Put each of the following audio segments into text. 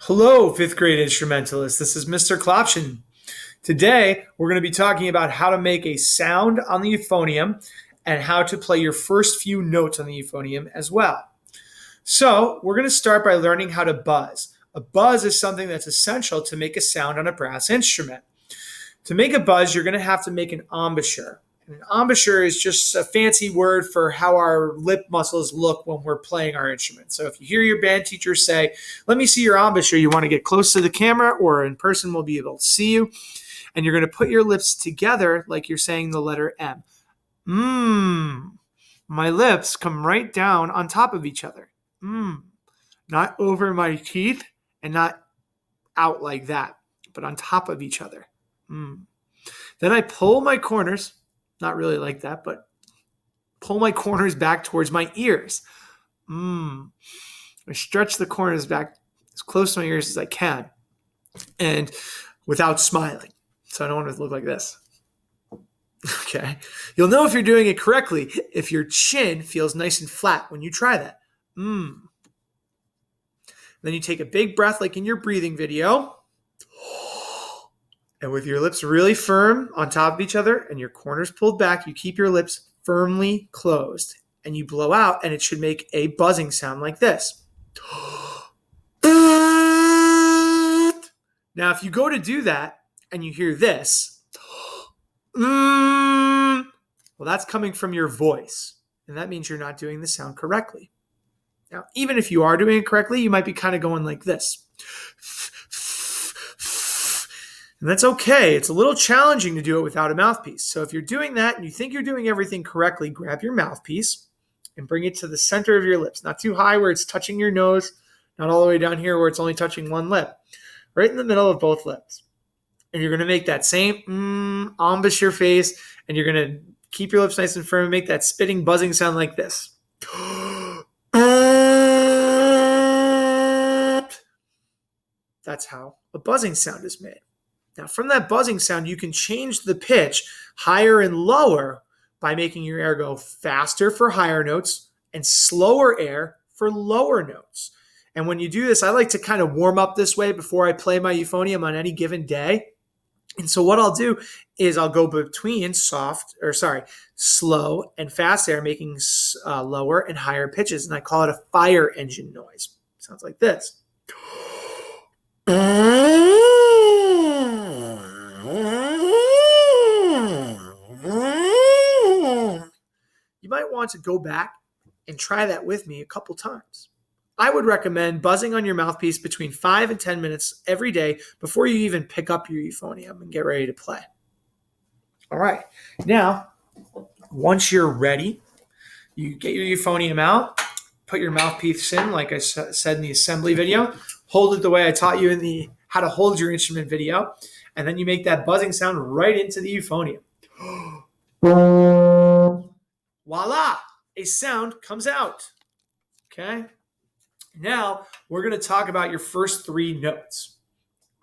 Hello, fifth grade instrumentalists. This is Mr. Klopchin. Today, we're going to be talking about how to make a sound on the euphonium and how to play your first few notes on the euphonium as well. So, we're going to start by learning how to buzz. A buzz is something that's essential to make a sound on a brass instrument. To make a buzz, you're going to have to make an embouchure. And an embouchure is just a fancy word for how our lip muscles look when we're playing our instrument. So if you hear your band teacher say, "Let me see your embouchure," you want to get close to the camera, or in person we'll be able to see you. And you're going to put your lips together like you're saying the letter M. My lips come right down on top of each other. Not over my teeth and not out like that, but on top of each other. Then I pull my corners. Not really like that, but pull my corners back towards my ears. I stretch the corners back as close to my ears as I can, and without smiling. So I don't want it to look like this. Okay. You'll know if you're doing it correctly if your chin feels nice and flat when you try that. Then you take a big breath like in your breathing video. And with your lips really firm on top of each other and your corners pulled back, you keep your lips firmly closed. And you blow out, and it should make a buzzing sound like this. Now, if you go to do that and you hear this, well, that's coming from your voice. And that means you're not doing the sound correctly. Now, even if you are doing it correctly, you might be kind of going like this. And that's okay. It's a little challenging to do it without a mouthpiece. So if you're doing that and you think you're doing everything correctly, grab your mouthpiece and bring it to the center of your lips. Not too high where it's touching your nose, not all the way down here where it's only touching one lip. Right in the middle of both lips. And you're going to make that same embouchure face, and you're going to keep your lips nice and firm and make that spitting, buzzing sound like this. That's how a buzzing sound is made. Now, from that buzzing sound, you can change the pitch higher and lower by making your air go faster for higher notes and slower air for lower notes. And when you do this, I like to kind of warm up this way before I play my euphonium on any given day. And so what I'll do is I'll go between slow and fast air, making lower and higher pitches. And I call it a fire engine noise. Sounds like this. You might want to go back and try that with me a couple times. I would recommend buzzing on your mouthpiece between 5 and 10 minutes every day before you even pick up your euphonium and get ready to play. All right. Now, once you're ready, you get your euphonium out, put your mouthpiece in, like I said in the assembly video, hold it the way I taught you in the how to hold your instrument video, and then you make that buzzing sound right into the euphonium. Voila! A sound comes out. Okay? Now, we're going to talk about your first three notes.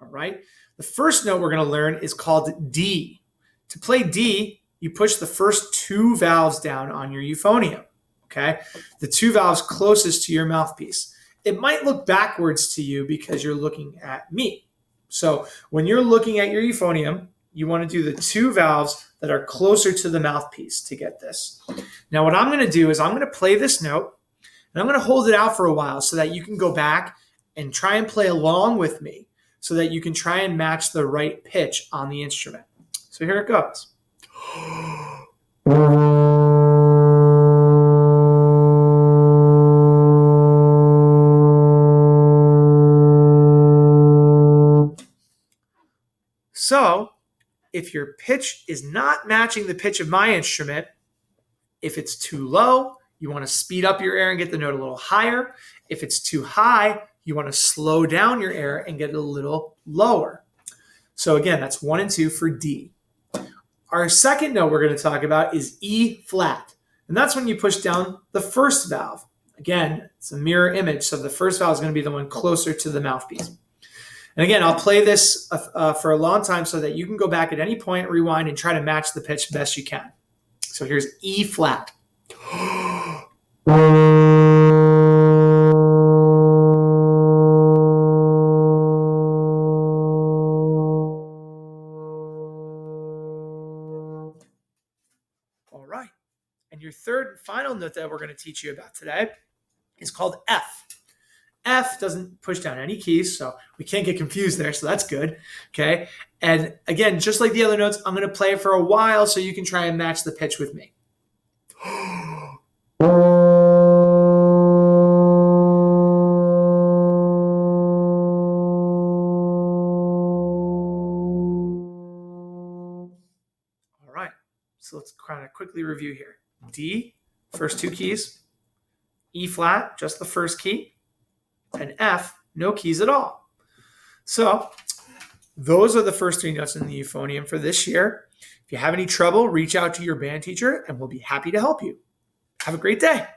All right? The first note we're going to learn is called D. To play D, you push the first two valves down on your euphonium. Okay? The two valves closest to your mouthpiece. It might look backwards to you because you're looking at me. So when you're looking at your euphonium, you want to do the two valves that are closer to the mouthpiece to get this. Now, what I'm going to do is I'm going to play this note, and I'm going to hold it out for a while so that you can go back and try and play along with me so that you can try and match the right pitch on the instrument. So here it goes. So if your pitch is not matching the pitch of my instrument, if it's too low, you want to speed up your air and get the note a little higher. If it's too high, you want to slow down your air and get it a little lower. So again, that's 1 and 2 for D. Our second note we're going to talk about is E flat. And that's when you push down the first valve. Again, it's a mirror image. So the first valve is going to be the one closer to the mouthpiece. And again, I'll play this for a long time so that you can go back at any point, rewind, and try to match the pitch best you can. So here's E flat. your third and final note that we're going to teach you about today is called F. F doesn't push down any keys, so we can't get confused there, so that's good, okay? And again, just like the other notes, I'm going to play it for a while so you can try and match the pitch with me. All right, so let's kind of quickly review here. D, first two keys. E flat, just the first key. And F, no keys at all. So those are the first three notes in the euphonium for this year. If you have any trouble, reach out to your band teacher and we'll be happy to help you. Have a great day.